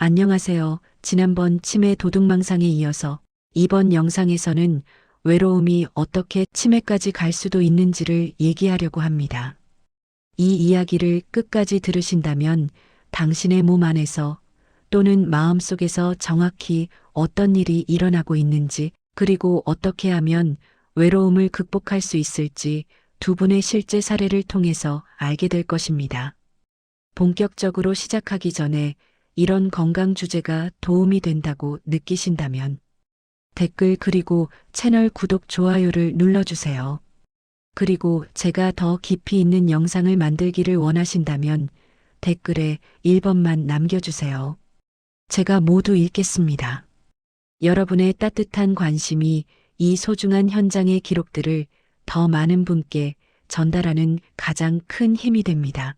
안녕하세요. 지난번 치매 도둑망상에 이어서 이번 영상에서는 외로움이 어떻게 치매까지 갈 수도 있는지를 얘기하려고 합니다. 이 이야기를 끝까지 들으신다면 당신의 몸 안에서 또는 마음속에서 정확히 어떤 일이 일어나고 있는지, 그리고 어떻게 하면 외로움을 극복할 수 있을지 두 분의 실제 사례를 통해서 알게 될 것입니다. 본격적으로 시작하기 전에 이런 건강 주제가 도움이 된다고 느끼신다면 댓글 그리고 채널 구독, 좋아요를 눌러주세요. 그리고 제가 더 깊이 있는 영상을 만들기를 원하신다면 댓글에 1번만 남겨주세요. 제가 모두 읽겠습니다. 여러분의 따뜻한 관심이 이 소중한 현장의 기록들을 더 많은 분께 전달하는 가장 큰 힘이 됩니다.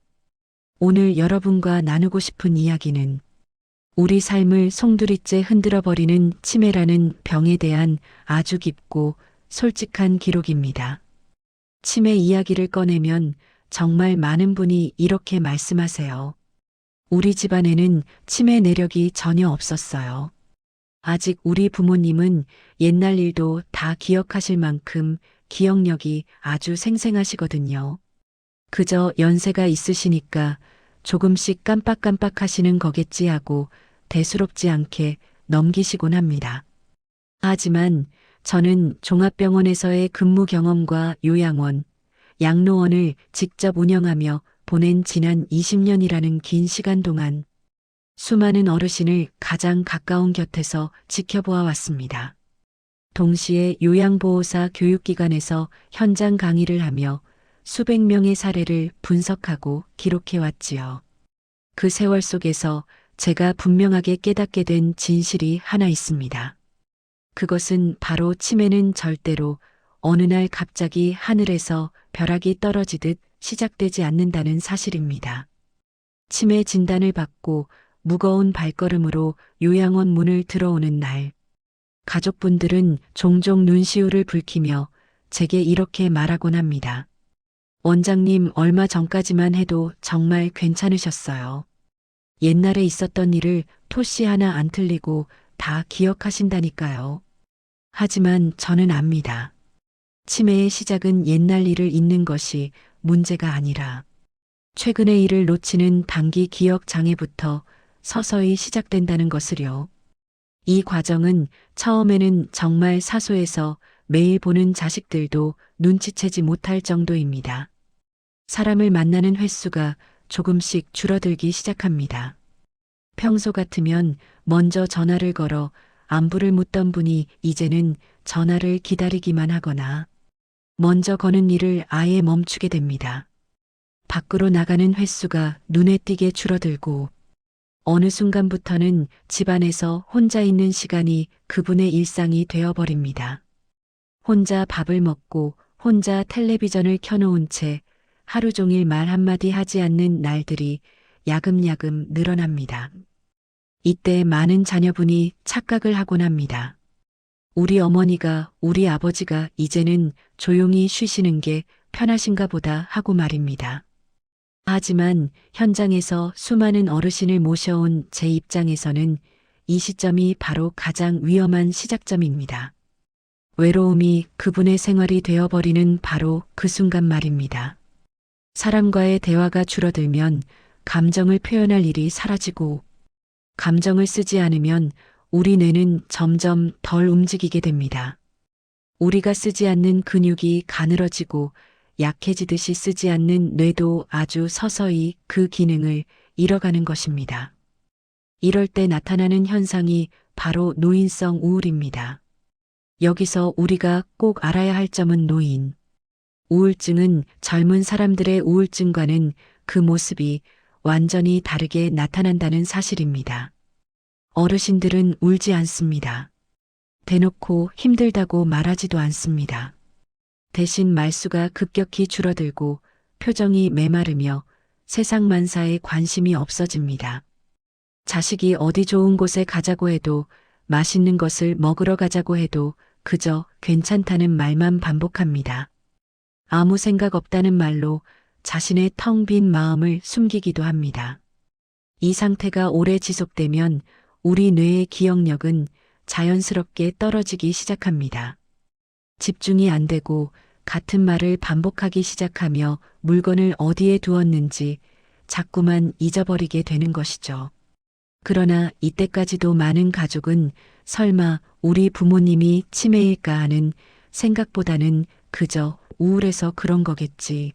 오늘 여러분과 나누고 싶은 이야기는 우리 삶을 송두리째 흔들어버리는 치매라는 병에 대한 아주 깊고 솔직한 기록입니다. 치매 이야기를 꺼내면 정말 많은 분이 이렇게 말씀하세요. 우리 집안에는 치매 내력이 전혀 없었어요. 아직 우리 부모님은 옛날 일도 다 기억하실 만큼 기억력이 아주 생생하시거든요. 그저 연세가 있으시니까 조금씩 깜빡깜빡 하시는 거겠지 하고 대수롭지 않게 넘기시곤 합니다. 하지만 저는 종합병원에서의 근무 경험과 요양원, 양로원을 직접 운영하며 보낸 지난 20년이라는 긴 시간 동안 수많은 어르신을 가장 가까운 곁에서 지켜보아 왔습니다. 동시에 요양보호사 교육기관에서 현장 강의를 하며 수백 명의 사례를 분석하고 기록해 왔지요. 그 세월 속에서 제가 분명하게 깨닫게 된 진실이 하나 있습니다. 그것은 바로 치매는 절대로 어느 날 갑자기 하늘에서 벼락이 떨어지듯 시작되지 않는다는 사실입니다. 치매 진단을 받고 무거운 발걸음으로 요양원 문을 들어오는 날, 가족분들은 종종 눈시울을 붉히며 제게 이렇게 말하곤 합니다. 원장님, 얼마 전까지만 해도 정말 괜찮으셨어요. 옛날에 있었던 일을 토씨 하나 안 틀리고 다 기억하신다니까요. 하지만 저는 압니다. 치매의 시작은 옛날 일을 잊는 것이 문제가 아니라 최근의 일을 놓치는 단기 기억 장애부터 서서히 시작된다는 것을요. 이 과정은 처음에는 정말 사소해서 매일 보는 자식들도 눈치채지 못할 정도입니다. 사람을 만나는 횟수가 조금씩 줄어들기 시작합니다. 평소 같으면 먼저 전화를 걸어 안부를 묻던 분이 이제는 전화를 기다리기만 하거나 먼저 거는 일을 아예 멈추게 됩니다. 밖으로 나가는 횟수가 눈에 띄게 줄어들고 어느 순간부터는 집안에서 혼자 있는 시간이 그분의 일상이 되어버립니다. 혼자 밥을 먹고 혼자 텔레비전을 켜놓은 채 하루 종일 말 한마디 하지 않는 날들이 야금야금 늘어납니다. 이때 많은 자녀분이 착각을 하곤 합니다. 우리 어머니가, 우리 아버지가 이제는 조용히 쉬시는 게 편하신가 보다 하고 말입니다. 하지만 현장에서 수많은 어르신을 모셔온 제 입장에서는 이 시점이 바로 가장 위험한 시작점입니다. 외로움이 그분의 생활이 되어버리는 바로 그 순간 말입니다. 사람과의 대화가 줄어들면 감정을 표현할 일이 사라지고 감정을 쓰지 않으면 우리 뇌는 점점 덜 움직이게 됩니다. 우리가 쓰지 않는 근육이 가늘어지고 약해지듯이 쓰지 않는 뇌도 아주 서서히 그 기능을 잃어가는 것입니다. 이럴 때 나타나는 현상이 바로 노인성 우울입니다. 여기서 우리가 꼭 알아야 할 점은 노인. 우울증은 젊은 사람들의 우울증과는 그 모습이 완전히 다르게 나타난다는 사실입니다. 어르신들은 울지 않습니다. 대놓고 힘들다고 말하지도 않습니다. 대신 말수가 급격히 줄어들고 표정이 메마르며 세상 만사에 관심이 없어집니다. 자식이 어디 좋은 곳에 가자고 해도 맛있는 것을 먹으러 가자고 해도 그저 괜찮다는 말만 반복합니다. 아무 생각 없다는 말로 자신의 텅 빈 마음을 숨기기도 합니다. 이 상태가 오래 지속되면 우리 뇌의 기억력은 자연스럽게 떨어지기 시작합니다. 집중이 안 되고 같은 말을 반복하기 시작하며 물건을 어디에 두었는지 자꾸만 잊어버리게 되는 것이죠. 그러나 이때까지도 많은 가족은 설마 우리 부모님이 치매일까 하는 생각보다는 그저 우울해서 그런 거겠지.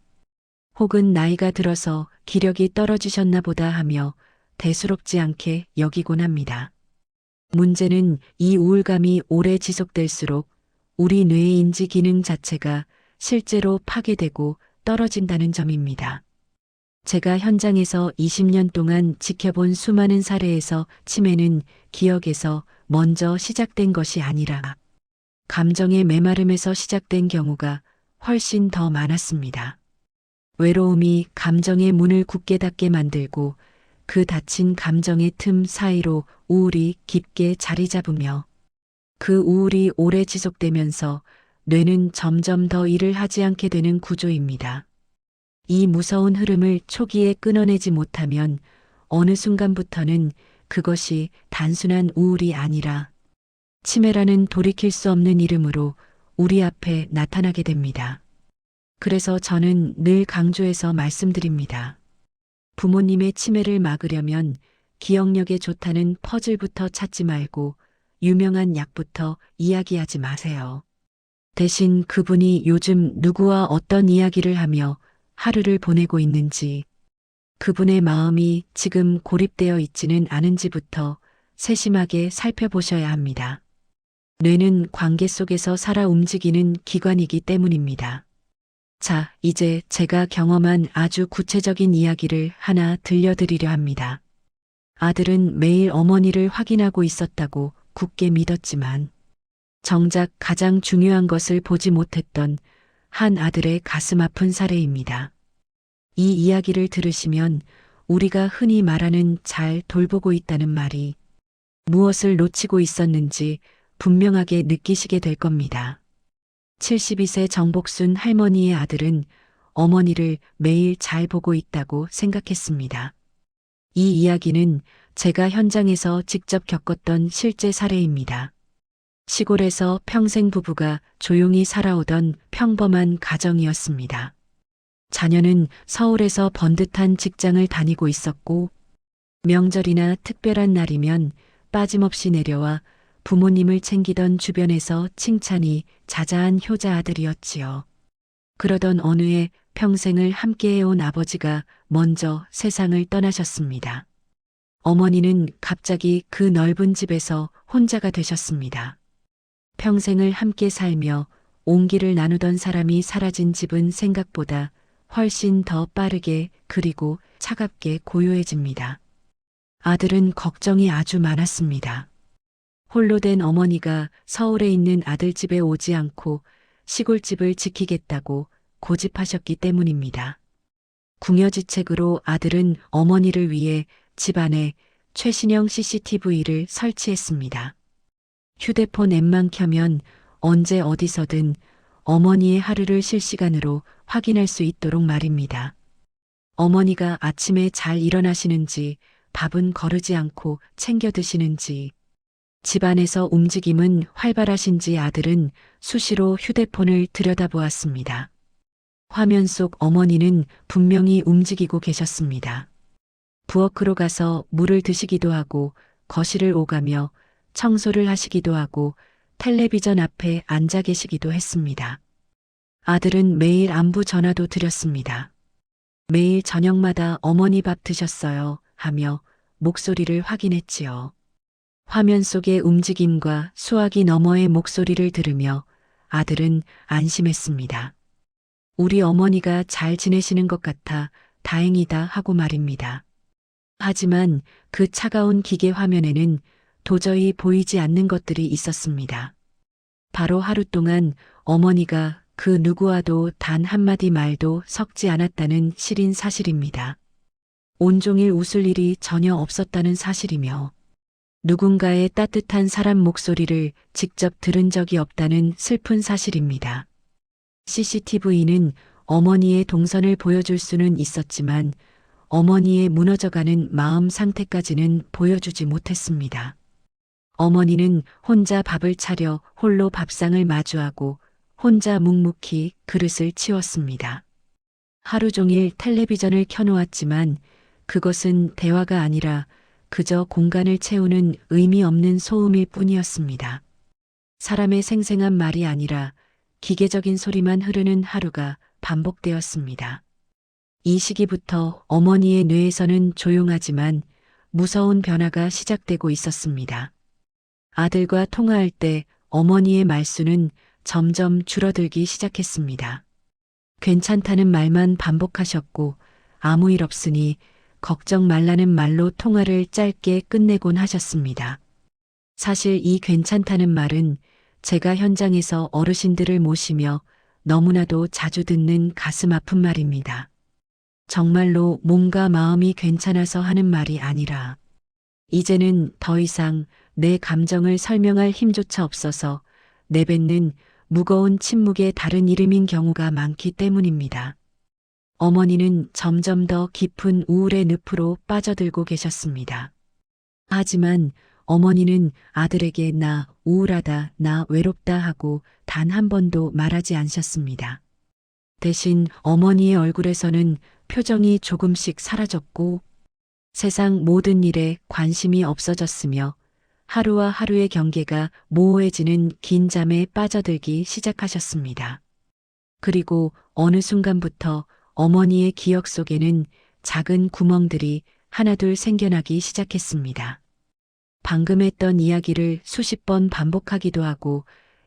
혹은 나이가 들어서 기력이 떨어지셨나 보다 하며 대수롭지 않게 여기곤 합니다. 문제는 이 우울감이 오래 지속될수록 우리 뇌의 인지 기능 자체가 실제로 파괴되고 떨어진다는 점입니다. 제가 현장에서 20년 동안 지켜본 수많은 사례에서 치매는 기억에서 먼저 시작된 것이 아니라 감정의 메마름에서 시작된 경우가 훨씬 더 많았습니다. 외로움이 감정의 문을 굳게 닫게 만들고 그 닫힌 감정의 틈 사이로 우울이 깊게 자리 잡으며 그 우울이 오래 지속되면서 뇌는 점점 더 일을 하지 않게 되는 구조입니다. 이 무서운 흐름을 초기에 끊어내지 못하면 어느 순간부터는 그것이 단순한 우울이 아니라 치매라는 돌이킬 수 없는 이름으로 우리 앞에 나타나게 됩니다. 그래서 저는 늘 강조해서 말씀드립니다. 부모님의 치매를 막으려면 기억력에 좋다는 퍼즐부터 찾지 말고 유명한 약부터 이야기하지 마세요. 대신 그분이 요즘 누구와 어떤 이야기를 하며 하루를 보내고 있는지, 그분의 마음이 지금 고립되어 있지는 않은지부터 세심하게 살펴보셔야 합니다. 뇌는 관계 속에서 살아 움직이는 기관이기 때문입니다. 자, 이제 제가 경험한 아주 구체적인 이야기를 하나 들려드리려 합니다. 아들은 매일 어머니를 확인하고 있었다고 굳게 믿었지만 정작 가장 중요한 것을 보지 못했던 한 아들의 가슴 아픈 사례입니다. 이 이야기를 들으시면 우리가 흔히 말하는 잘 돌보고 있다는 말이 무엇을 놓치고 있었는지 분명하게 느끼시게 될 겁니다. 72세 정복순 할머니의 아들은 어머니를 매일 잘 보고 있다고 생각했습니다. 이 이야기는 제가 현장에서 직접 겪었던 실제 사례입니다. 시골에서 평생 부부가 조용히 살아오던 평범한 가정이었습니다. 자녀는 서울에서 번듯한 직장을 다니고 있었고 명절이나 특별한 날이면 빠짐없이 내려와 부모님을 챙기던 주변에서 칭찬이 자자한 효자 아들이었지요. 그러던 어느 해 평생을 함께해온 아버지가 먼저 세상을 떠나셨습니다. 어머니는 갑자기 그 넓은 집에서 혼자가 되셨습니다. 평생을 함께 살며 온기를 나누던 사람이 사라진 집은 생각보다 훨씬 더 빠르게 그리고 차갑게 고요해집니다. 아들은 걱정이 아주 많았습니다. 홀로 된 어머니가 서울에 있는 아들 집에 오지 않고 시골집을 지키겠다고 고집하셨기 때문입니다. 궁여지책으로 아들은 어머니를 위해 집안에 최신형 CCTV를 설치했습니다. 휴대폰 앱만 켜면 언제 어디서든 어머니의 하루를 실시간으로 확인할 수 있도록 말입니다. 어머니가 아침에 잘 일어나시는지, 밥은 거르지 않고 챙겨 드시는지, 집안에서 움직임은 활발하신지 아들은 수시로 휴대폰을 들여다보았습니다. 화면 속 어머니는 분명히 움직이고 계셨습니다. 부엌으로 가서 물을 드시기도 하고 거실을 오가며 청소를 하시기도 하고 텔레비전 앞에 앉아 계시기도 했습니다. 아들은 매일 안부 전화도 드렸습니다. 매일 저녁마다 어머니 밥 드셨어요 하며 목소리를 확인했지요. 화면 속의 움직임과 수화기 너머의 목소리를 들으며 아들은 안심했습니다. 우리 어머니가 잘 지내시는 것 같아 다행이다 하고 말입니다. 하지만 그 차가운 기계 화면에는 도저히 보이지 않는 것들이 있었습니다. 바로 하루 동안 어머니가 그 누구와도 단 한마디 말도 섞지 않았다는 시린 사실입니다. 온종일 웃을 일이 전혀 없었다는 사실이며 누군가의 따뜻한 사람 목소리를 직접 들은 적이 없다는 슬픈 사실입니다. CCTV는 어머니의 동선을 보여줄 수는 있었지만 어머니의 무너져가는 마음 상태까지는 보여주지 못했습니다. 어머니는 혼자 밥을 차려 홀로 밥상을 마주하고 혼자 묵묵히 그릇을 치웠습니다. 하루 종일 텔레비전을 켜놓았지만 그것은 대화가 아니라 그저 공간을 채우는 의미 없는 소음일 뿐이었습니다. 사람의 생생한 말이 아니라 기계적인 소리만 흐르는 하루가 반복되었습니다. 이 시기부터 어머니의 뇌에서는 조용하지만 무서운 변화가 시작되고 있었습니다. 아들과 통화할 때 어머니의 말수는 점점 줄어들기 시작했습니다. 괜찮다는 말만 반복하셨고 아무 일 없으니 걱정 말라는 말로 통화를 짧게 끝내곤 하셨습니다. 사실 이 괜찮다는 말은 제가 현장에서 어르신들을 모시며 너무나도 자주 듣는 가슴 아픈 말입니다. 정말로 몸과 마음이 괜찮아서 하는 말이 아니라 이제는 더 이상 내 감정을 설명할 힘조차 없어서 내뱉는 무거운 침묵의 다른 이름인 경우가 많기 때문입니다. 어머니는 점점 더 깊은 우울의 늪으로 빠져들고 계셨습니다. 하지만 어머니는 아들에게 나 우울하다, 나 외롭다 하고 단 한 번도 말하지 않으셨습니다. 대신 어머니의 얼굴에서는 표정이 조금씩 사라졌고 세상 모든 일에 관심이 없어졌으며 하루와 하루의 경계가 모호해지는 긴 잠에 빠져들기 시작하셨습니다. 그리고 어느 순간부터 어머니의 기억 속에는 작은 구멍들이 하나둘 생겨나기 시작했습니다. 방금 했던 이야기를 수십 번 반복하기도 하고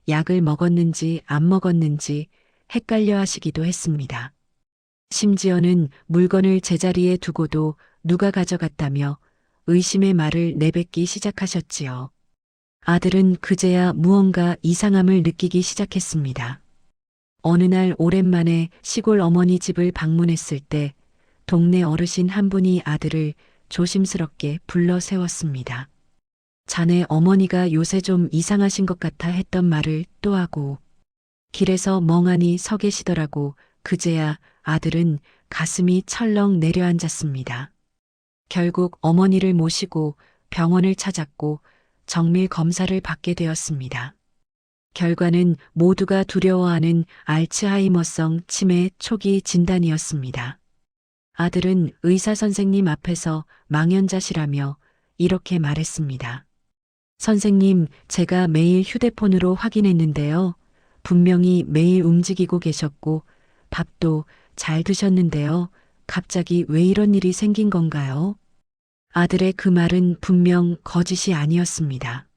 약을 먹었는지 안 먹었는지 헷갈려 하시기도 했습니다. 심지어는 물건을 제자리에 두고도 누가 가져갔다며 의심의 말을 내뱉기 시작하셨지요. 아들은 그제야 무언가 이상함을 느끼기 시작했습니다. 어느 날 오랜만에 시골 어머니 집을 방문했을 때 동네 어르신 한 분이 아들을 조심스럽게 불러 세웠습니다. 자네 어머니가 요새 좀 이상하신 것 같아 했던 말을 또 하고 길에서 멍하니 서 계시더라고. 그제야 아들은 가슴이 철렁 내려앉았습니다. 결국 어머니를 모시고 병원을 찾았고 정밀 검사를 받게 되었습니다. 결과는 모두가 두려워하는 알츠하이머성 치매 초기 진단이었습니다. 아들은 의사 선생님 앞에서 망연자실하며 이렇게 말했습니다. 선생님, 제가 매일 휴대폰으로 확인했는데요. 분명히 매일 움직이고 계셨고 밥도 잘 드셨는데요. 갑자기 왜 이런 일이 생긴 건가요? 아들의 그 말은 분명 거짓이 아니었습니다.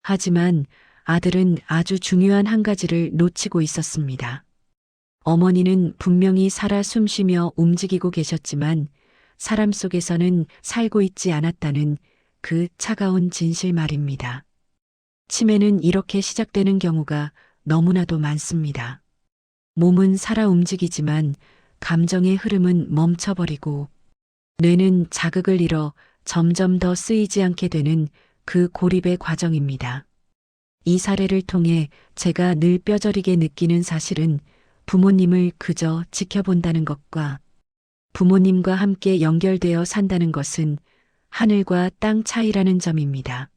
하지만 아들은 아주 중요한 한 가지를 놓치고 있었습니다. 어머니는 분명히 살아 숨쉬며 움직이고 계셨지만 사람 속에서는 살고 있지 않았다는 그 차가운 진실 말입니다. 치매는 이렇게 시작되는 경우가 너무나도 많습니다. 몸은 살아 움직이지만 감정의 흐름은 멈춰버리고 뇌는 자극을 잃어 점점 더 쓰이지 않게 되는 그 고립의 과정입니다. 이 사례를 통해 제가 늘 뼈저리게 느끼는 사실은 부모님을 그저 지켜본다는 것과 부모님과 함께 연결되어 산다는 것은 하늘과 땅 차이라는 점입니다.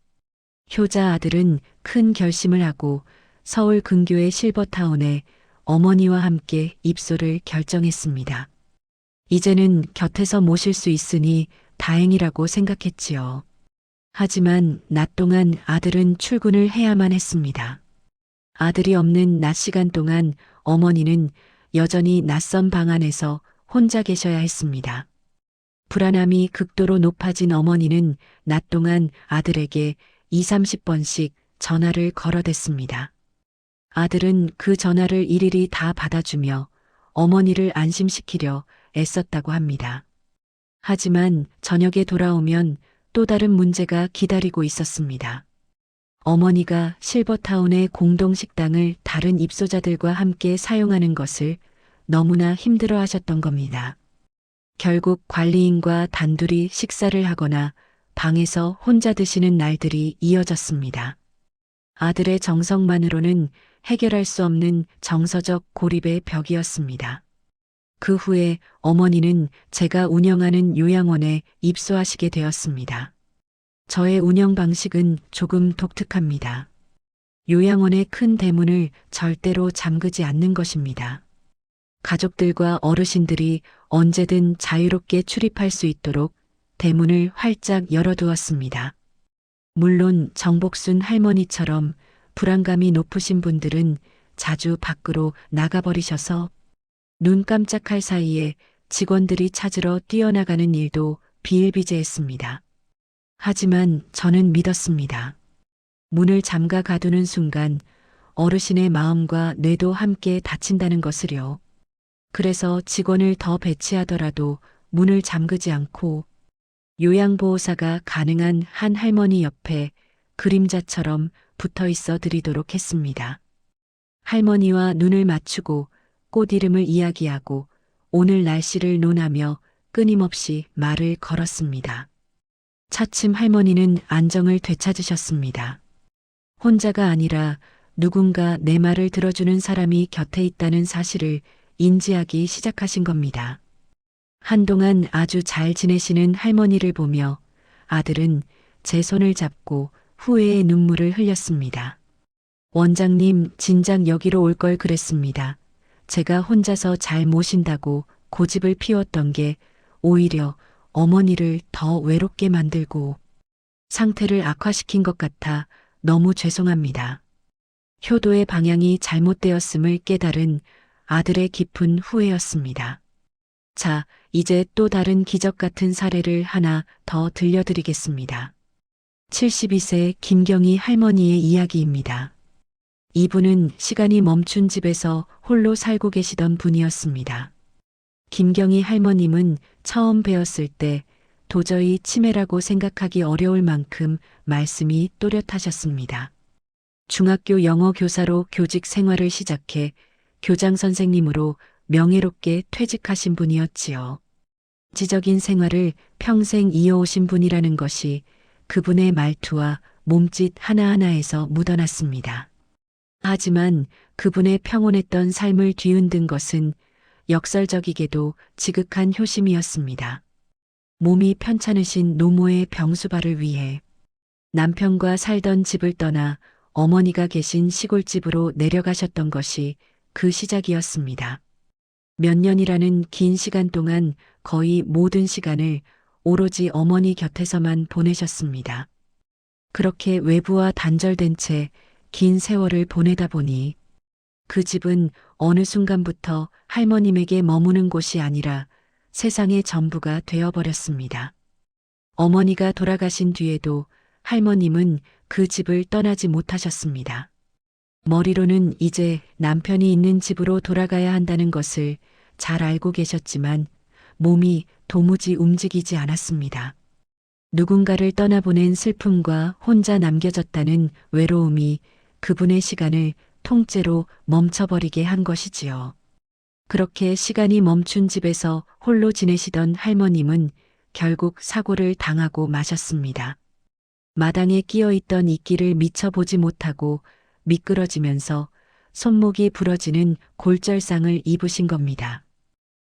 효자 아들은 큰 결심을 하고 서울 근교의 실버타운에 어머니와 함께 입소를 결정했습니다. 이제는 곁에서 모실 수 있으니 다행이라고 생각했지요. 하지만 낮 동안 아들은 출근을 해야만 했습니다. 아들이 없는 낮 시간 동안 어머니는 여전히 낯선 방 안에서 혼자 계셔야 했습니다. 불안함이 극도로 높아진 어머니는 낮 동안 아들에게 20, 30번씩 전화를 걸어댔습니다. 아들은 그 전화를 일일이 다 받아주며 어머니를 안심시키려 애썼다고 합니다. 하지만 저녁에 돌아오면 또 다른 문제가 기다리고 있었습니다. 어머니가 실버타운의 공동식당을 다른 입소자들과 함께 사용하는 것을 너무나 힘들어 하셨던 겁니다. 결국 관리인과 단둘이 식사를 하거나 방에서 혼자 드시는 날들이 이어졌습니다. 아들의 정성만으로는 해결할 수 없는 정서적 고립의 벽이었습니다. 그 후에 어머니는 제가 운영하는 요양원에 입소하시게 되었습니다. 저의 운영 방식은 조금 독특합니다. 요양원의 큰 대문을 절대로 잠그지 않는 것입니다. 가족들과 어르신들이 언제든 자유롭게 출입할 수 있도록 대문을 활짝 열어두었습니다. 물론 정복순 할머니처럼 불안감이 높으신 분들은 자주 밖으로 나가버리셔서 눈 깜짝할 사이에 직원들이 찾으러 뛰어나가는 일도 비일비재했습니다. 하지만 저는 믿었습니다. 문을 잠가 가두는 순간 어르신의 마음과 뇌도 함께 다친다는 것을요. 그래서 직원을 더 배치하더라도 문을 잠그지 않고 요양보호사가 가능한 한 할머니 옆에 그림자처럼 붙어 있어 드리도록 했습니다. 할머니와 눈을 맞추고 꽃 이름을 이야기하고 오늘 날씨를 논하며 끊임없이 말을 걸었습니다. 차츰 할머니는 안정을 되찾으셨습니다. 혼자가 아니라 누군가 내 말을 들어주는 사람이 곁에 있다는 사실을 인지하기 시작하신 겁니다. 한동안 아주 잘 지내시는 할머니를 보며 아들은 제 손을 잡고 후회의 눈물을 흘렸습니다. 원장님, 진작 여기로 올 걸 그랬습니다. 제가 혼자서 잘 모신다고 고집을 피웠던 게 오히려 어머니를 더 외롭게 만들고 상태를 악화시킨 것 같아 너무 죄송합니다. 효도의 방향이 잘못되었음을 깨달은 아들의 깊은 후회였습니다. 자, 이제 또 다른 기적 같은 사례를 하나 더 들려드리겠습니다. 72세 김경희 할머니의 이야기입니다. 이분은 시간이 멈춘 집에서 홀로 살고 계시던 분이었습니다. 김경희 할머님은 처음 뵈었을 때 도저히 치매라고 생각하기 어려울 만큼 말씀이 또렷하셨습니다. 중학교 영어 교사로 교직 생활을 시작해 교장 선생님으로 명예롭게 퇴직하신 분이었지요. 지적인 생활을 평생 이어오신 분이라는 것이 그분의 말투와 몸짓 하나하나에서 묻어났습니다. 하지만 그분의 평온했던 삶을 뒤흔든 것은 역설적이게도 지극한 효심이었습니다. 몸이 편찮으신 노모의 병수발을 위해 남편과 살던 집을 떠나 어머니가 계신 시골집으로 내려가셨던 것이 그 시작이었습니다. 몇 년이라는 긴 시간 동안 거의 모든 시간을 오로지 어머니 곁에서만 보내셨습니다. 그렇게 외부와 단절된 채 긴 세월을 보내다 보니 그 집은 어느 순간부터 할머님에게 머무는 곳이 아니라 세상의 전부가 되어버렸습니다. 어머니가 돌아가신 뒤에도 할머님은 그 집을 떠나지 못하셨습니다. 머리로는 이제 남편이 있는 집으로 돌아가야 한다는 것을 잘 알고 계셨지만 몸이 도무지 움직이지 않았습니다. 누군가를 떠나보낸 슬픔과 혼자 남겨졌다는 외로움이 그분의 시간을 통째로 멈춰버리게 한 것이지요. 그렇게 시간이 멈춘 집에서 홀로 지내시던 할머님은 결국 사고를 당하고 마셨습니다. 마당에 끼어있던 이끼를 미처 보지 못하고 미끄러지면서 손목이 부러지는 골절상을 입으신 겁니다.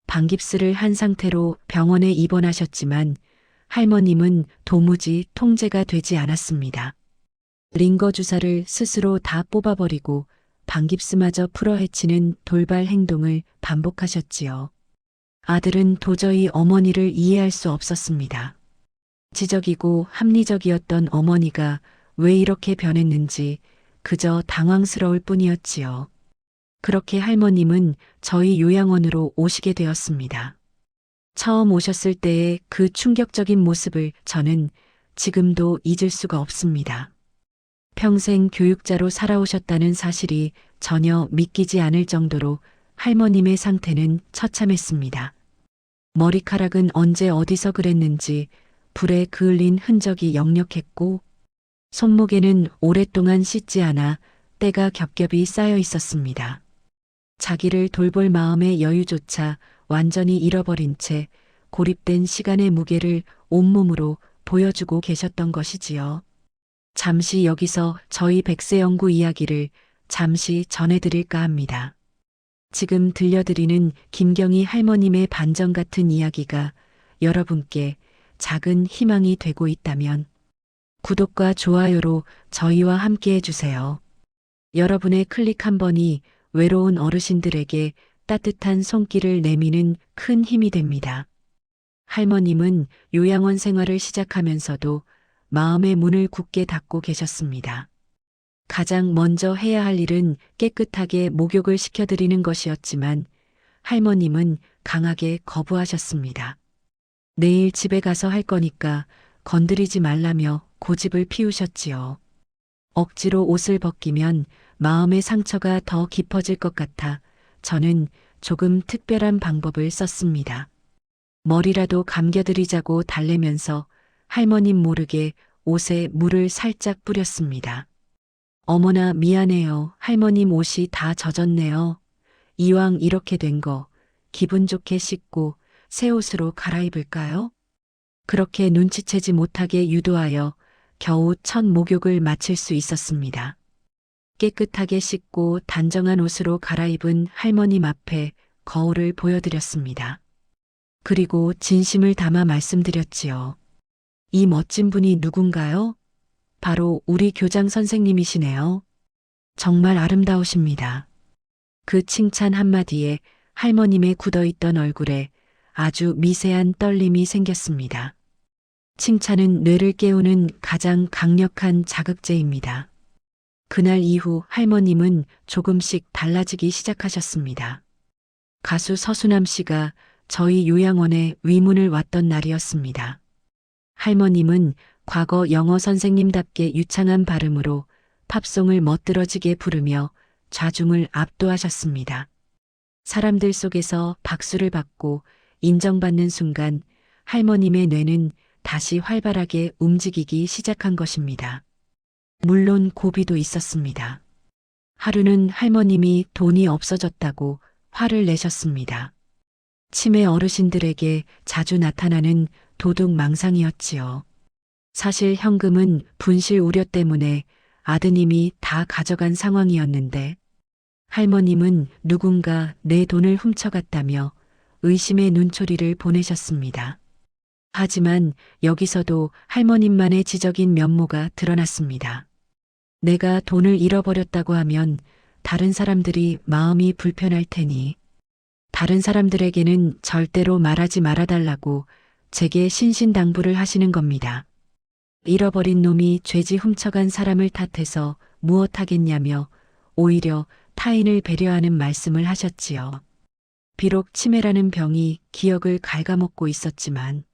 방깁스를 한 상태로 병원에 입원하셨지만 할머님은 도무지 통제가 되지 않았습니다. 링거 주사를 스스로 다 뽑아버리고 방깁스마저 풀어 헤치는 돌발 행동을 반복하셨지요. 아들은 도저히 어머니를 이해할 수 없었습니다. 지적이고 합리적이었던 어머니가 왜 이렇게 변했는지 그저 당황스러울 뿐이었지요. 그렇게 할머님은 저희 요양원으로 오시게 되었습니다. 처음 오셨을 때의 그 충격적인 모습을 저는 지금도 잊을 수가 없습니다. 평생 교육자로 살아오셨다는 사실이 전혀 믿기지 않을 정도로 할머님의 상태는 처참했습니다. 머리카락은 언제 어디서 그랬는지 불에 그을린 흔적이 역력했고 손목에는 오랫동안 씻지 않아 때가 겹겹이 쌓여 있었습니다. 자기를 돌볼 마음의 여유조차 완전히 잃어버린 채 고립된 시간의 무게를 온몸으로 보여주고 계셨던 것이지요. 잠시 여기서 저희 백세 연구 이야기를 잠시 전해드릴까 합니다. 지금 들려드리는 김경희 할머님의 반전 같은 이야기가 여러분께 작은 희망이 되고 있다면 구독과 좋아요로 저희와 함께 해주세요. 여러분의 클릭 한 번이 외로운 어르신들에게 따뜻한 손길을 내미는 큰 힘이 됩니다. 할머님은 요양원 생활을 시작하면서도 마음의 문을 굳게 닫고 계셨습니다. 가장 먼저 해야 할 일은 깨끗하게 목욕을 시켜드리는 것이었지만 할머님은 강하게 거부하셨습니다. 내일 집에 가서 할 거니까 건드리지 말라며 고집을 피우셨지요. 억지로 옷을 벗기면 마음의 상처가 더 깊어질 것 같아 저는 조금 특별한 방법을 썼습니다. 머리라도 감겨드리자고 달래면서 할머님 모르게 옷에 물을 살짝 뿌렸습니다. 어머나 미안해요. 할머님 옷이 다 젖었네요. 이왕 이렇게 된 거 기분 좋게 씻고 새 옷으로 갈아입을까요? 그렇게 눈치채지 못하게 유도하여 겨우 첫 목욕을 마칠 수 있었습니다. 깨끗하게 씻고 단정한 옷으로 갈아입은 할머님 앞에 거울을 보여드렸습니다. 그리고 진심을 담아 말씀드렸지요. 이 멋진 분이 누군가요? 바로 우리 교장 선생님이시네요. 정말 아름다우십니다. 그 칭찬 한마디에 할머님의 굳어있던 얼굴에 아주 미세한 떨림이 생겼습니다. 칭찬은 뇌를 깨우는 가장 강력한 자극제입니다. 그날 이후 할머님은 조금씩 달라지기 시작하셨습니다. 가수 서수남 씨가 저희 요양원에 위문을 왔던 날이었습니다. 할머님은 과거 영어 선생님답게 유창한 발음으로 팝송을 멋들어지게 부르며 좌중을 압도하셨습니다. 사람들 속에서 박수를 받고 인정받는 순간 할머님의 뇌는 다시 활발하게 움직이기 시작한 것입니다. 물론 고비도 있었습니다. 하루는 할머님이 돈이 없어졌다고 화를 내셨습니다. 치매 어르신들에게 자주 나타나는 도둑 망상이었지요. 사실 현금은 분실 우려 때문에 아드님이 다 가져간 상황이었는데 할머님은 누군가 내 돈을 훔쳐갔다며 의심의 눈초리를 보내셨습니다. 하지만 여기서도 할머님만의 지적인 면모가 드러났습니다. 내가 돈을 잃어버렸다고 하면 다른 사람들이 마음이 불편할 테니 다른 사람들에게는 절대로 말하지 말아달라고 제게 신신당부를 하시는 겁니다. 잃어버린 놈이 죄지 훔쳐간 사람을 탓해서 무엇하겠냐며 오히려 타인을 배려하는 말씀을 하셨지요. 비록 치매라는 병이 기억을 갉아먹고 있었지만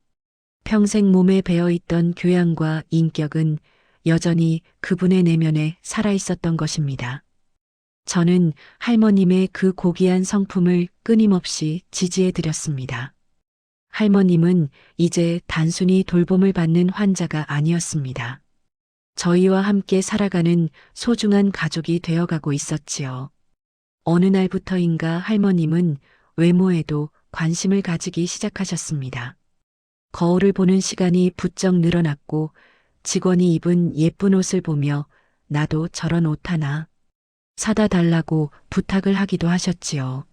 평생 몸에 배어있던 교양과 인격은 여전히 그분의 내면에 살아있었던 것입니다. 저는 할머님의 그 고귀한 성품을 끊임없이 지지해드렸습니다. 할머님은 이제 단순히 돌봄을 받는 환자가 아니었습니다. 저희와 함께 살아가는 소중한 가족이 되어가고 있었지요. 어느 날부터인가 할머님은 외모에도 관심을 가지기 시작하셨습니다. 거울을 보는 시간이 부쩍 늘어났고 직원이 입은 예쁜 옷을 보며 나도 저런 옷 하나 사다 달라고 부탁을 하기도 하셨지요.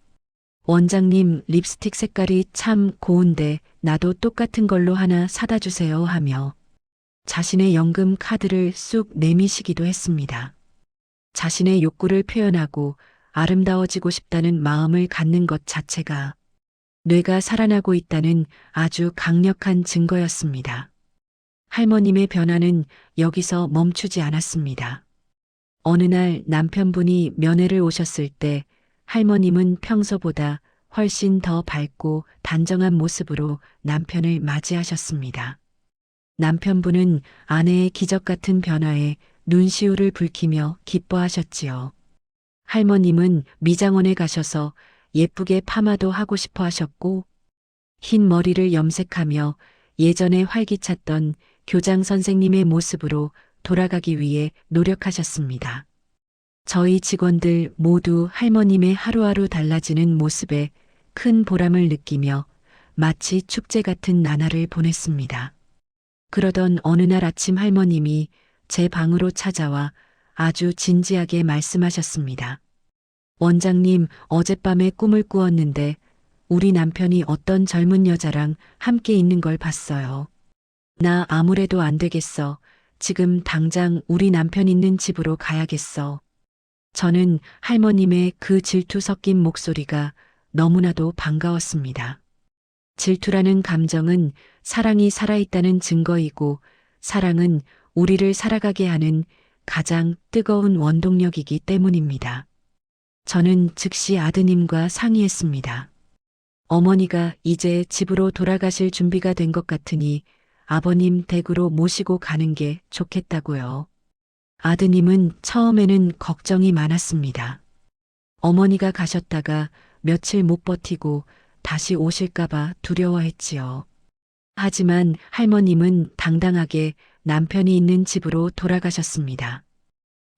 원장님 립스틱 색깔이 참 고운데 나도 똑같은 걸로 하나 사다 주세요 하며 자신의 연금 카드를 쑥 내미시기도 했습니다. 자신의 욕구를 표현하고 아름다워지고 싶다는 마음을 갖는 것 자체가 뇌가 살아나고 있다는 아주 강력한 증거였습니다. 할머님의 변화는 여기서 멈추지 않았습니다. 어느 날 남편분이 면회를 오셨을 때 할머님은 평소보다 훨씬 더 밝고 단정한 모습으로 남편을 맞이하셨습니다. 남편분은 아내의 기적 같은 변화에 눈시울을 붉히며 기뻐하셨지요. 할머님은 미장원에 가셔서 예쁘게 파마도 하고 싶어 하셨고 흰 머리를 염색하며 예전에 활기찼던 교장 선생님의 모습으로 돌아가기 위해 노력하셨습니다. 저희 직원들 모두 할머님의 하루하루 달라지는 모습에 큰 보람을 느끼며 마치 축제 같은 나날을 보냈습니다. 그러던 어느 날 아침 할머님이 제 방으로 찾아와 아주 진지하게 말씀하셨습니다. 원장님, 어젯밤에 꿈을 꾸었는데 우리 남편이 어떤 젊은 여자랑 함께 있는 걸 봤어요. 나 아무래도 안 되겠어. 지금 당장 우리 남편 있는 집으로 가야겠어. 저는 할머님의 그 질투 섞인 목소리가 너무나도 반가웠습니다. 질투라는 감정은 사랑이 살아있다는 증거이고, 사랑은 우리를 살아가게 하는 가장 뜨거운 원동력이기 때문입니다. 저는 즉시 아드님과 상의했습니다. 어머니가 이제 집으로 돌아가실 준비가 된 것 같으니 아버님 댁으로 모시고 가는 게 좋겠다고요. 아드님은 처음에는 걱정이 많았습니다. 어머니가 가셨다가 며칠 못 버티고 다시 오실까봐 두려워했지요. 하지만 할머님은 당당하게 남편이 있는 집으로 돌아가셨습니다.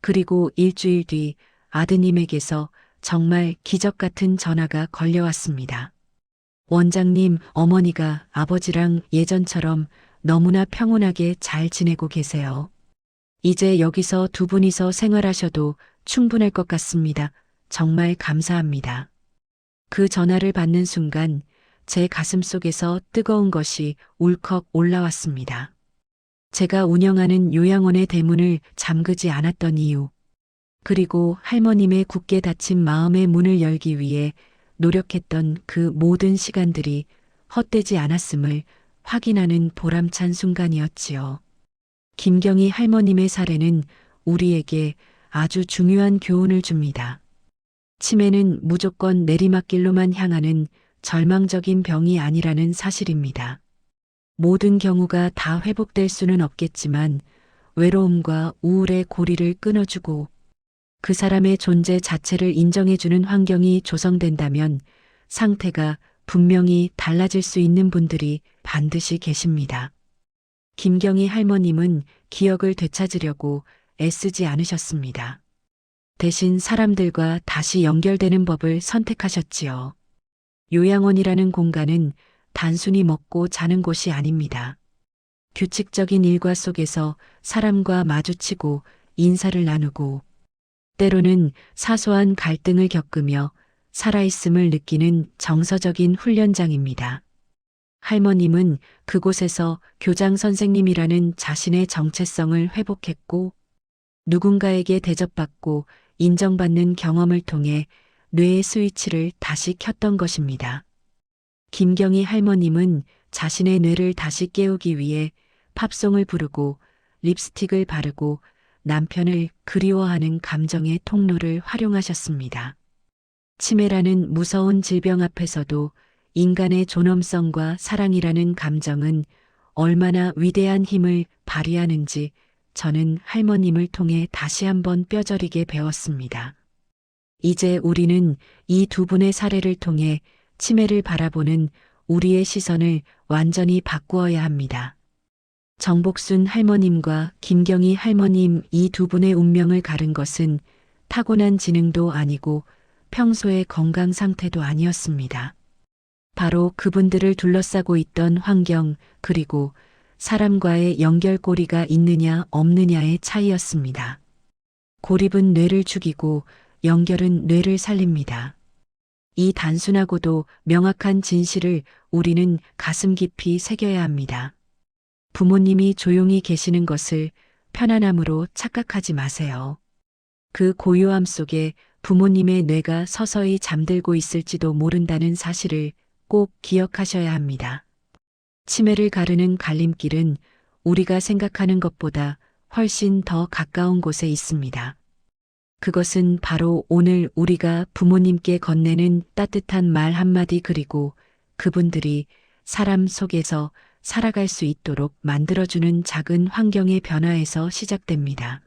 그리고 일주일 뒤 아드님에게서 정말 기적 같은 전화가 걸려왔습니다. 원장님, 어머니가 아버지랑 예전처럼 너무나 평온하게 잘 지내고 계세요. 이제 여기서 두 분이서 생활하셔도 충분할 것 같습니다. 정말 감사합니다. 그 전화를 받는 순간 제 가슴 속에서 뜨거운 것이 울컥 올라왔습니다. 제가 운영하는 요양원의 대문을 잠그지 않았던 이유, 그리고 할머님의 굳게 닫힌 마음의 문을 열기 위해 노력했던 그 모든 시간들이 헛되지 않았음을 확인하는 보람찬 순간이었지요. 김경희 할머님의 사례는 우리에게 아주 중요한 교훈을 줍니다. 치매는 무조건 내리막길로만 향하는 절망적인 병이 아니라는 사실입니다. 모든 경우가 다 회복될 수는 없겠지만 외로움과 우울의 고리를 끊어주고 그 사람의 존재 자체를 인정해주는 환경이 조성된다면 상태가 분명히 달라질 수 있는 분들이 반드시 계십니다. 김경희 할머님은 기억을 되찾으려고 애쓰지 않으셨습니다. 대신 사람들과 다시 연결되는 법을 선택하셨지요. 요양원이라는 공간은 단순히 먹고 자는 곳이 아닙니다. 규칙적인 일과 속에서 사람과 마주치고 인사를 나누고 때로는 사소한 갈등을 겪으며 살아있음을 느끼는 정서적인 훈련장입니다. 할머님은 그곳에서 교장 선생님이라는 자신의 정체성을 회복했고 누군가에게 대접받고 인정받는 경험을 통해 뇌의 스위치를 다시 켰던 것입니다. 김경희 할머님은 자신의 뇌를 다시 깨우기 위해 팝송을 부르고 립스틱을 바르고 남편을 그리워하는 감정의 통로를 활용하셨습니다. 치매라는 무서운 질병 앞에서도 인간의 존엄성과 사랑이라는 감정은 얼마나 위대한 힘을 발휘하는지 저는 할머님을 통해 다시 한번 뼈저리게 배웠습니다. 이제 우리는 이 두 분의 사례를 통해 치매를 바라보는 우리의 시선을 완전히 바꾸어야 합니다. 정복순 할머님과 김경희 할머님 이 두 분의 운명을 가른 것은 타고난 지능도 아니고 평소의 건강 상태도 아니었습니다. 바로 그분들을 둘러싸고 있던 환경 그리고 사람과의 연결고리가 있느냐 없느냐의 차이였습니다. 고립은 뇌를 죽이고 연결은 뇌를 살립니다. 이 단순하고도 명확한 진실을 우리는 가슴 깊이 새겨야 합니다. 부모님이 조용히 계시는 것을 편안함으로 착각하지 마세요. 그 고요함 속에 부모님의 뇌가 서서히 잠들고 있을지도 모른다는 사실을 꼭 기억하셔야 합니다. 치매를 가르는 갈림길은 우리가 생각하는 것보다 훨씬 더 가까운 곳에 있습니다. 그것은 바로 오늘 우리가 부모님께 건네는 따뜻한 말 한마디 그리고 그분들이 사람 속에서 살아갈 수 있도록 만들어주는 작은 환경의 변화에서 시작됩니다.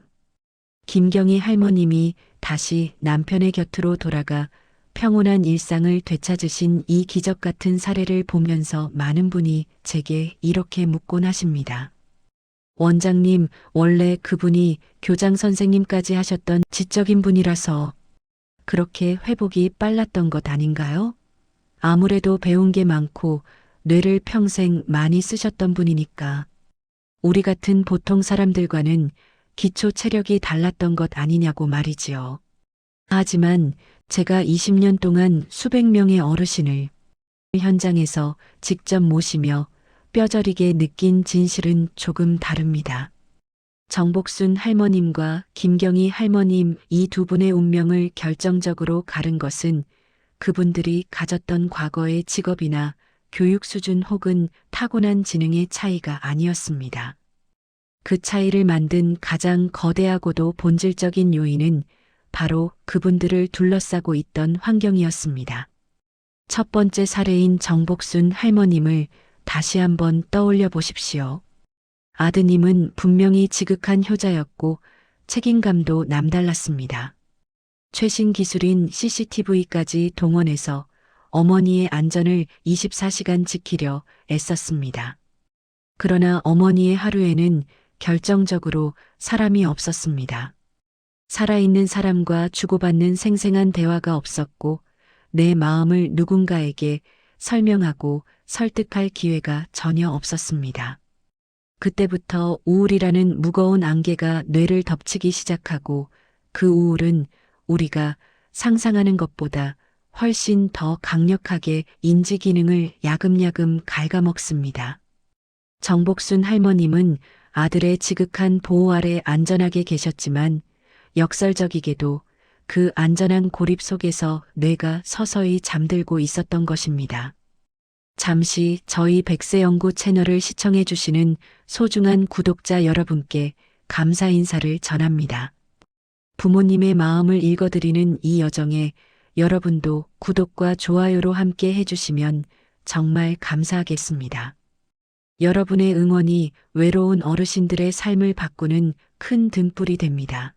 김경희 할머님이 다시 남편의 곁으로 돌아가 평온한 일상을 되찾으신 이 기적 같은 사례를 보면서 많은 분이 제게 이렇게 묻곤 하십니다. 원장님, 원래 그분이 교장 선생님까지 하셨던 지적인 분이라서 그렇게 회복이 빨랐던 것 아닌가요? 아무래도 배운 게 많고 뇌를 평생 많이 쓰셨던 분이니까 우리 같은 보통 사람들과는 기초 체력이 달랐던 것 아니냐고 말이지요. 하지만 제가 20년 동안 수백 명의 어르신을 현장에서 직접 모시며 뼈저리게 느낀 진실은 조금 다릅니다. 정복순 할머님과 김경희 할머님 이 두 분의 운명을 결정적으로 가른 것은 그분들이 가졌던 과거의 직업이나 교육 수준 혹은 타고난 지능의 차이가 아니었습니다. 그 차이를 만든 가장 거대하고도 본질적인 요인은 바로 그분들을 둘러싸고 있던 환경이었습니다. 첫 번째 사례인 정복순 할머님을 다시 한번 떠올려 보십시오. 아드님은 분명히 지극한 효자였고 책임감도 남달랐습니다. 최신 기술인 CCTV까지 동원해서 어머니의 안전을 24시간 지키려 애썼습니다. 그러나 어머니의 하루에는 결정적으로 사람이 없었습니다. 살아있는 사람과 주고받는 생생한 대화가 없었고 내 마음을 누군가에게 설명하고 설득할 기회가 전혀 없었습니다. 그때부터 우울이라는 무거운 안개가 뇌를 덮치기 시작하고 그 우울은 우리가 상상하는 것보다 훨씬 더 강력하게 인지 기능을 야금야금 갉아먹습니다. 정복순 할머님은 아들의 지극한 보호 아래 안전하게 계셨지만 역설적이게도 그 안전한 고립 속에서 뇌가 서서히 잠들고 있었던 것입니다. 잠시 저희 백세연구 채널을 시청해 주시는 소중한 구독자 여러분께 감사 인사를 전합니다. 부모님의 마음을 읽어드리는 이 여정에 여러분도 구독과 좋아요로 함께 해주시면 정말 감사하겠습니다. 여러분의 응원이 외로운 어르신들의 삶을 바꾸는 큰 등불이 됩니다.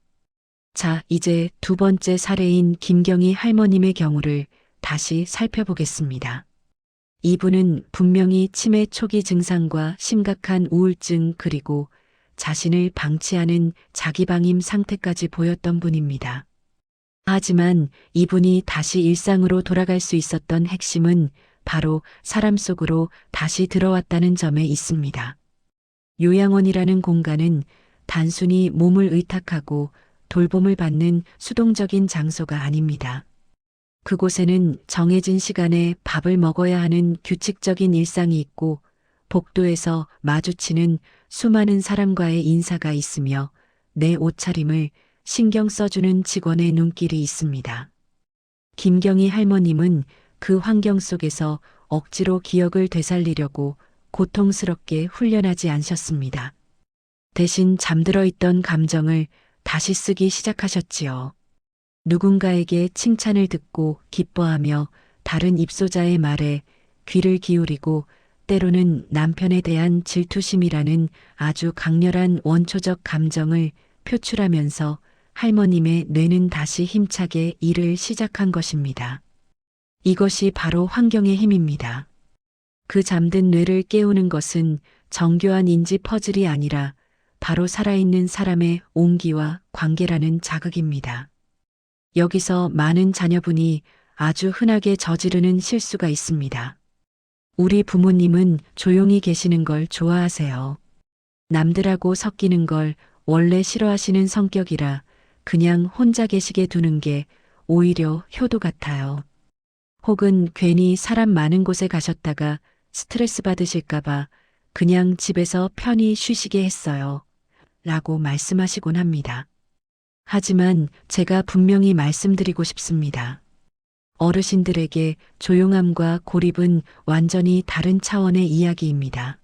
자, 이제 두 번째 사례인 김경희 할머님의 경우를 다시 살펴보겠습니다. 이분은 분명히 치매 초기 증상과 심각한 우울증 그리고 자신을 방치하는 자기방임 상태까지 보였던 분입니다. 하지만 이분이 다시 일상으로 돌아갈 수 있었던 핵심은 바로 사람 속으로 다시 들어왔다는 점에 있습니다. 요양원이라는 공간은 단순히 몸을 의탁하고 돌봄을 받는 수동적인 장소가 아닙니다. 그곳에는 정해진 시간에 밥을 먹어야 하는 규칙적인 일상이 있고 복도에서 마주치는 수많은 사람과의 인사가 있으며 내 옷차림을 신경 써주는 직원의 눈길이 있습니다. 김경희 할머님은 그 환경 속에서 억지로 기억을 되살리려고 고통스럽게 훈련하지 않으셨습니다. 대신 잠들어 있던 감정을 다시 쓰기 시작하셨지요. 누군가에게 칭찬을 듣고 기뻐하며 다른 입소자의 말에 귀를 기울이고 때로는 남편에 대한 질투심이라는 아주 강렬한 원초적 감정을 표출하면서 할머님의 뇌는 다시 힘차게 일을 시작한 것입니다. 이것이 바로 환경의 힘입니다. 그 잠든 뇌를 깨우는 것은 정교한 인지 퍼즐이 아니라 바로 살아있는 사람의 온기와 관계라는 자극입니다. 여기서 많은 자녀분이 아주 흔하게 저지르는 실수가 있습니다. 우리 부모님은 조용히 계시는 걸 좋아하세요. 남들하고 섞이는 걸 원래 싫어하시는 성격이라 그냥 혼자 계시게 두는 게 오히려 효도 같아요. 혹은 괜히 사람 많은 곳에 가셨다가 스트레스 받으실까봐 그냥 집에서 편히 쉬시게 했어요. 라고 말씀하시곤 합니다. 하지만 제가 분명히 말씀드리고 싶습니다. 어르신들에게 조용함과 고립은 완전히 다른 차원의 이야기입니다.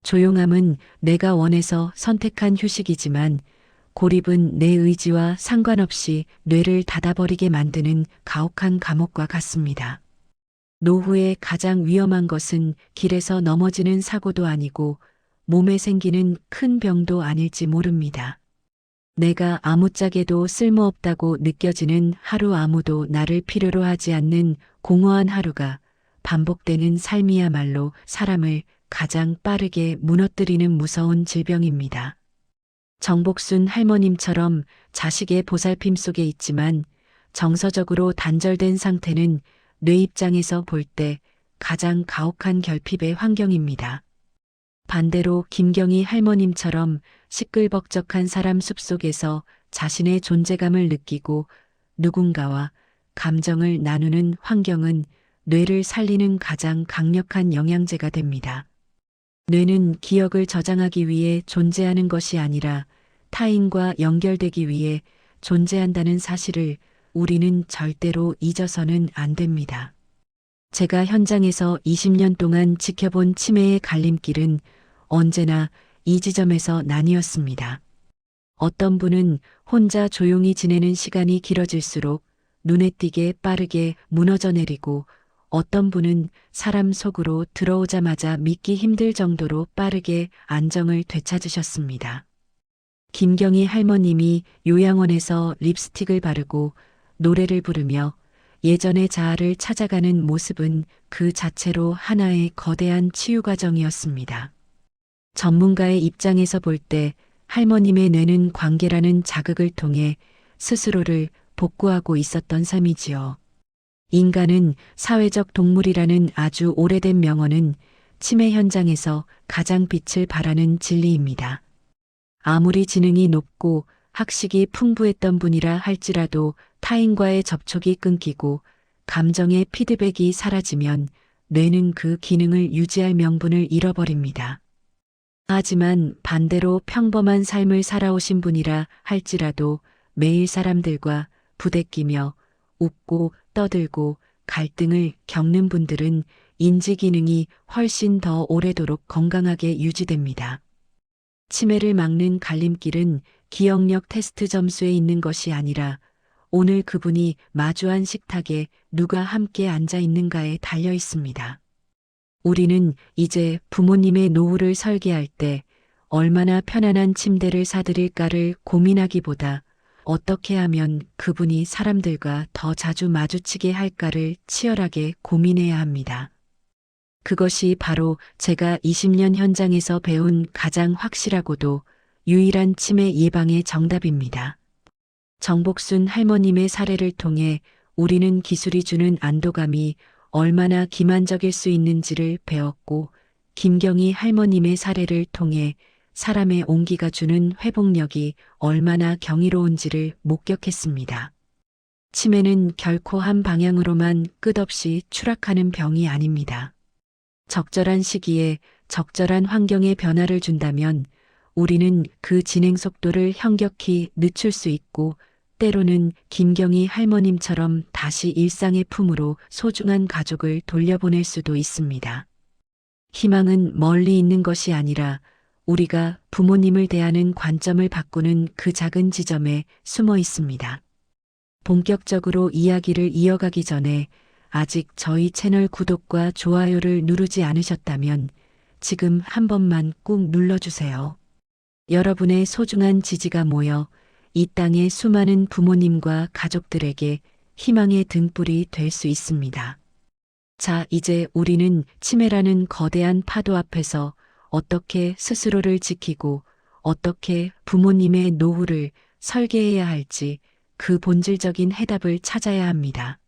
조용함은 내가 원해서 선택한 휴식이지만 고립은 내 의지와 상관없이 뇌를 닫아버리게 만드는 가혹한 감옥과 같습니다. 노후에 가장 위험한 것은 길에서 넘어지는 사고도 아니고 몸에 생기는 큰 병도 아닐지 모릅니다. 내가 아무짝에도 쓸모없다고 느껴지는 하루 아무도 나를 필요로 하지 않는 공허한 하루가 반복되는 삶이야말로 사람을 가장 빠르게 무너뜨리는 무서운 질병입니다. 정복순 할머님처럼 자식의 보살핌 속에 있지만 정서적으로 단절된 상태는 뇌 입장에서 볼 때 가장 가혹한 결핍의 환경입니다. 반대로 김경희 할머님처럼 시끌벅적한 사람 숲속에서 자신의 존재감을 느끼고 누군가와 감정을 나누는 환경은 뇌를 살리는 가장 강력한 영양제가 됩니다. 뇌는 기억을 저장하기 위해 존재하는 것이 아니라 타인과 연결되기 위해 존재한다는 사실을 우리는 절대로 잊어서는 안 됩니다. 제가 현장에서 20년 동안 지켜본 치매의 갈림길은 언제나 이 지점에서 나뉘었습니다. 어떤 분은 혼자 조용히 지내는 시간이 길어질수록 눈에 띄게 빠르게 무너져 내리고, 어떤 분은 사람 속으로 들어오자마자 믿기 힘들 정도로 빠르게 안정을 되찾으셨습니다. 김경희 할머님이 요양원에서 립스틱을 바르고 노래를 부르며 예전의 자아를 찾아가는 모습은 그 자체로 하나의 거대한 치유 과정이었습니다. 전문가의 입장에서 볼 때 할머님의 뇌는 관계라는 자극을 통해 스스로를 복구하고 있었던 셈이지요. 인간은 사회적 동물이라는 아주 오래된 명언은 치매 현장에서 가장 빛을 발하는 진리입니다. 아무리 지능이 높고 학식이 풍부했던 분이라 할지라도 타인과의 접촉이 끊기고 감정의 피드백이 사라지면 뇌는 그 기능을 유지할 명분을 잃어버립니다. 하지만 반대로 평범한 삶을 살아오신 분이라 할지라도 매일 사람들과 부대끼며 웃고 떠들고 갈등을 겪는 분들은 인지 기능이 훨씬 더 오래도록 건강하게 유지됩니다. 치매를 막는 갈림길은 기억력 테스트 점수에 있는 것이 아니라 오늘 그분이 마주한 식탁에 누가 함께 앉아 있는가에 달려 있습니다. 우리는 이제 부모님의 노후를 설계할 때 얼마나 편안한 침대를 사드릴까를 고민하기보다 어떻게 하면 그분이 사람들과 더 자주 마주치게 할까를 치열하게 고민해야 합니다. 그것이 바로 제가 20년 현장에서 배운 가장 확실하고도 유일한 치매 예방의 정답입니다. 정복순 할머님의 사례를 통해 우리는 기술이 주는 안도감이 얼마나 기만적일 수 있는지를 배웠고, 김경희 할머님의 사례를 통해 사람의 온기가 주는 회복력이 얼마나 경이로운지를 목격했습니다. 치매는 결코 한 방향으로만 끝없이 추락하는 병이 아닙니다. 적절한 시기에 적절한 환경에 변화를 준다면 우리는 그 진행 속도를 현격히 늦출 수 있고, 때로는 김경희 할머님처럼 다시 일상의 품으로 소중한 가족을 돌려보낼 수도 있습니다. 희망은 멀리 있는 것이 아니라 우리가 부모님을 대하는 관점을 바꾸는 그 작은 지점에 숨어 있습니다. 본격적으로 이야기를 이어가기 전에 아직 저희 채널 구독과 좋아요를 누르지 않으셨다면 지금 한 번만 꾹 눌러주세요. 여러분의 소중한 지지가 모여 이 땅의 수많은 부모님과 가족들에게 희망의 등불이 될 수 있습니다. 자, 이제 우리는 치매라는 거대한 파도 앞에서 어떻게 스스로를 지키고 어떻게 부모님의 노후를 설계해야 할지 그 본질적인 해답을 찾아야 합니다.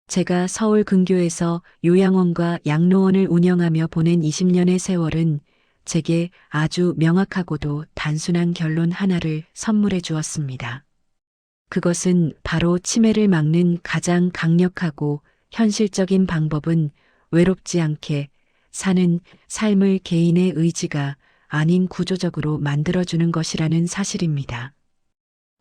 제가 서울 근교에서 요양원과 양로원을 운영하며 보낸 20년의 세월은 제게 아주 명확하고도 단순한 결론 하나를 선물해 주었습니다. 그것은 바로 치매를 막는 가장 강력하고 현실적인 방법은 외롭지 않게 사는 삶을 개인의 의지가 아닌 구조적으로 만들어주는 것이라는 사실입니다.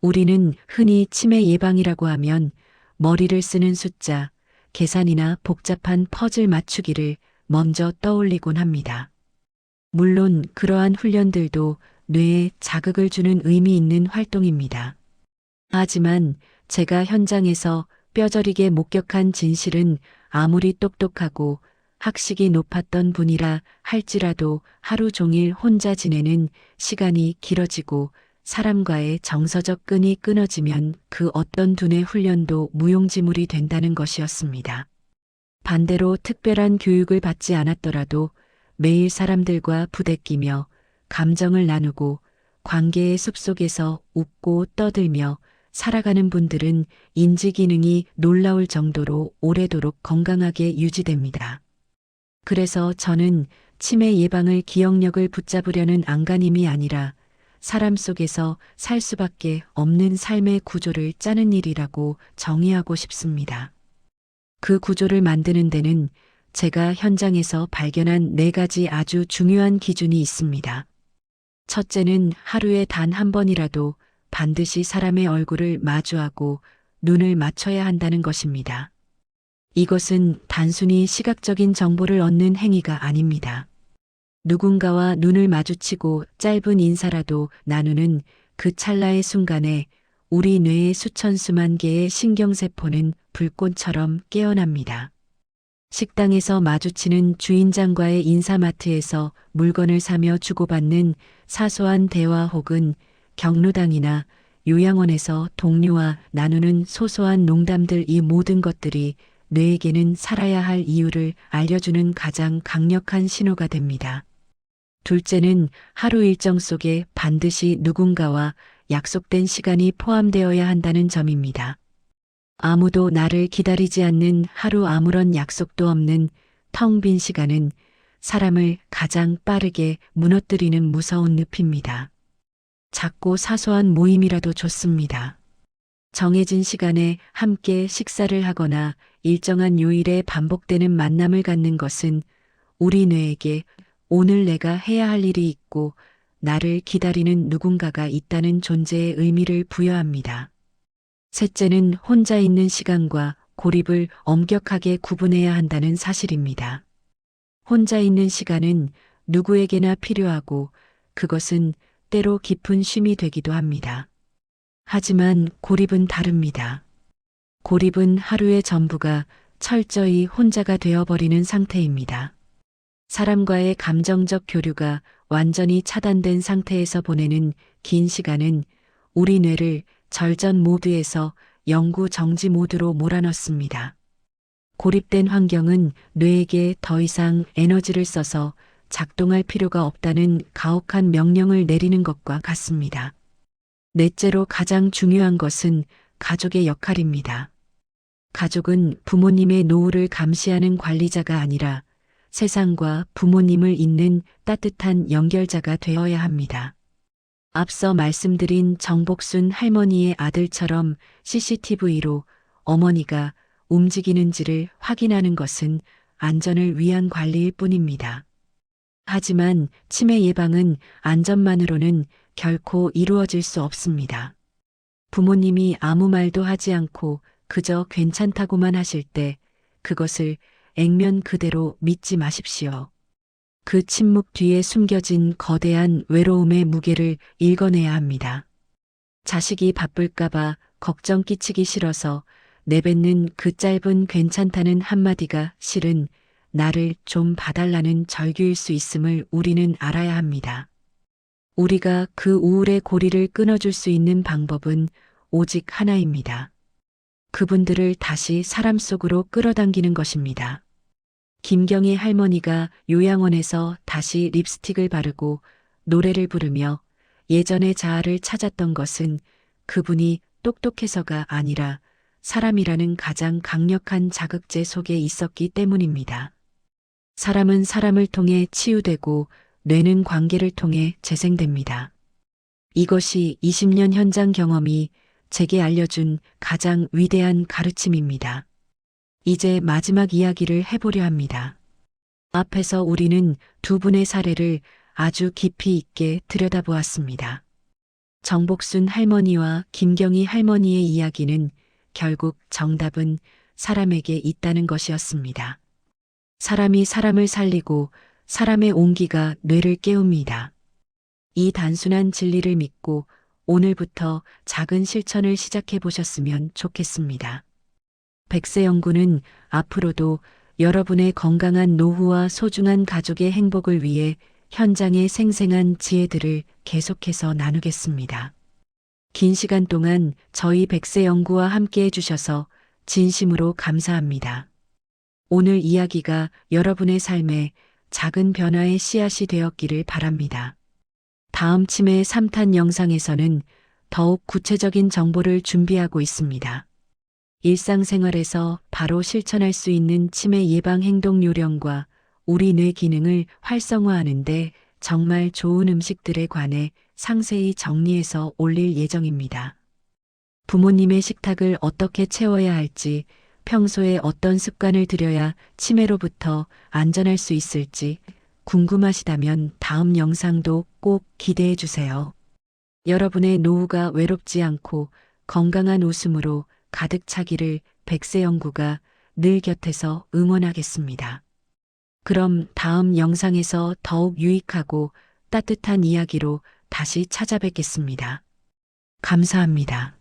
우리는 흔히 치매 예방이라고 하면 머리를 쓰는 숫자, 계산이나 복잡한 퍼즐 맞추기를 먼저 떠올리곤 합니다. 물론 그러한 훈련들도 뇌에 자극을 주는 의미 있는 활동입니다. 하지만 제가 현장에서 뼈저리게 목격한 진실은 아무리 똑똑하고 학식이 높았던 분이라 할지라도 하루 종일 혼자 지내는 시간이 길어지고 사람과의 정서적 끈이 끊어지면 그 어떤 두뇌 훈련도 무용지물이 된다는 것이었습니다. 반대로 특별한 교육을 받지 않았더라도 매일 사람들과 부대끼며 감정을 나누고 관계의 숲속에서 웃고 떠들며 살아가는 분들은 인지 기능이 놀라울 정도로 오래도록 건강하게 유지됩니다. 그래서 저는 치매 예방을 기억력을 붙잡으려는 안간힘이 아니라 사람 속에서 살 수밖에 없는 삶의 구조를 짜는 일이라고 정의하고 싶습니다. 그 구조를 만드는 데는 제가 현장에서 발견한 4가지 아주 중요한 기준이 있습니다. 첫째는 하루에 단 한 번이라도 반드시 사람의 얼굴을 마주하고 눈을 맞춰야 한다는 것입니다. 이것은 단순히 시각적인 정보를 얻는 행위가 아닙니다. 누군가와 눈을 마주치고 짧은 인사라도 나누는 그 찰나의 순간에 우리 뇌의 수천 수만 개의 신경세포는 불꽃처럼 깨어납니다. 식당에서 마주치는 주인장과의 인사마트에서 물건을 사며 주고받는 사소한 대화 혹은 경로당이나 요양원에서 동료와 나누는 소소한 농담들, 이 모든 것들이 뇌에게는 살아야 할 이유를 알려주는 가장 강력한 신호가 됩니다. 둘째는 하루 일정 속에 반드시 누군가와 약속된 시간이 포함되어야 한다는 점입니다. 아무도 나를 기다리지 않는 하루, 아무런 약속도 없는 텅 빈 시간은 사람을 가장 빠르게 무너뜨리는 무서운 늪입니다. 작고 사소한 모임이라도 좋습니다. 정해진 시간에 함께 식사를 하거나 일정한 요일에 반복되는 만남을 갖는 것은 우리 뇌에게 오늘 내가 해야 할 일이 있고 나를 기다리는 누군가가 있다는 존재의 의미를 부여합니다. 셋째는 혼자 있는 시간과 고립을 엄격하게 구분해야 한다는 사실입니다. 혼자 있는 시간은 누구에게나 필요하고 그것은 때로 깊은 쉼이 되기도 합니다. 하지만 고립은 다릅니다. 고립은 하루의 전부가 철저히 혼자가 되어버리는 상태입니다. 사람과의 감정적 교류가 완전히 차단된 상태에서 보내는 긴 시간은 우리 뇌를 절전 모드에서 영구 정지 모드로 몰아넣습니다. 고립된 환경은 뇌에게 더 이상 에너지를 써서 작동할 필요가 없다는 가혹한 명령을 내리는 것과 같습니다. 넷째로 가장 중요한 것은 가족의 역할입니다. 가족은 부모님의 노후를 감시하는 관리자가 아니라 세상과 부모님을 잇는 따뜻한 연결자가 되어야 합니다. 앞서 말씀드린 정복순 할머니의 아들처럼 CCTV로 어머니가 움직이는지를 확인하는 것은 안전을 위한 관리일 뿐입니다. 하지만 치매 예방은 안전만으로는 결코 이루어질 수 없습니다. 부모님이 아무 말도 하지 않고 그저 괜찮다고만 하실 때 그것을 액면 그대로 믿지 마십시오. 그 침묵 뒤에 숨겨진 거대한 외로움의 무게를 읽어내야 합니다. 자식이 바쁠까봐 걱정 끼치기 싫어서 내뱉는 그 짧은 괜찮다는 한마디가 실은 나를 좀 봐달라는 절규일 수 있음을 우리는 알아야 합니다. 우리가 그 우울의 고리를 끊어줄 수 있는 방법은 오직 하나입니다. 그분들을 다시 사람 속으로 끌어당기는 것입니다. 김경희 할머니가 요양원에서 다시 립스틱을 바르고 노래를 부르며 예전의 자아를 찾았던 것은 그분이 똑똑해서가 아니라 사람이라는 가장 강력한 자극제 속에 있었기 때문입니다. 사람은 사람을 통해 치유되고 뇌는 관계를 통해 재생됩니다. 이것이 20년 현장 경험이 제게 알려준 가장 위대한 가르침입니다. 이제 마지막 이야기를 해보려 합니다. 앞에서 우리는 두 분의 사례를 아주 깊이 있게 들여다보았습니다. 정복순 할머니와 김경희 할머니의 이야기는 결국 정답은 사람에게 있다는 것이었습니다. 사람이 사람을 살리고 사람의 온기가 뇌를 깨웁니다. 이 단순한 진리를 믿고 오늘부터 작은 실천을 시작해 보셨으면 좋겠습니다. 백세 연구는 앞으로도 여러분의 건강한 노후와 소중한 가족의 행복을 위해 현장의 생생한 지혜들을 계속해서 나누겠습니다. 긴 시간 동안 저희 백세 연구와 함께 해주셔서 진심으로 감사합니다. 오늘 이야기가 여러분의 삶에 작은 변화의 씨앗이 되었기를 바랍니다. 다음 치매 3탄 영상에서는 더욱 구체적인 정보를 준비하고 있습니다. 일상생활에서 바로 실천할 수 있는 치매 예방 행동 요령과 우리 뇌 기능을 활성화하는 데 정말 좋은 음식들에 관해 상세히 정리해서 올릴 예정입니다. 부모님의 식탁을 어떻게 채워야 할지, 평소에 어떤 습관을 들여야 치매로부터 안전할 수 있을지 궁금하시다면 다음 영상도 꼭 기대해 주세요. 여러분의 노후가 외롭지 않고 건강한 웃음으로 가득 차기를 백세영구가 늘 곁에서 응원하겠습니다. 그럼 다음 영상에서 더욱 유익하고 따뜻한 이야기로 다시 찾아뵙겠습니다. 감사합니다.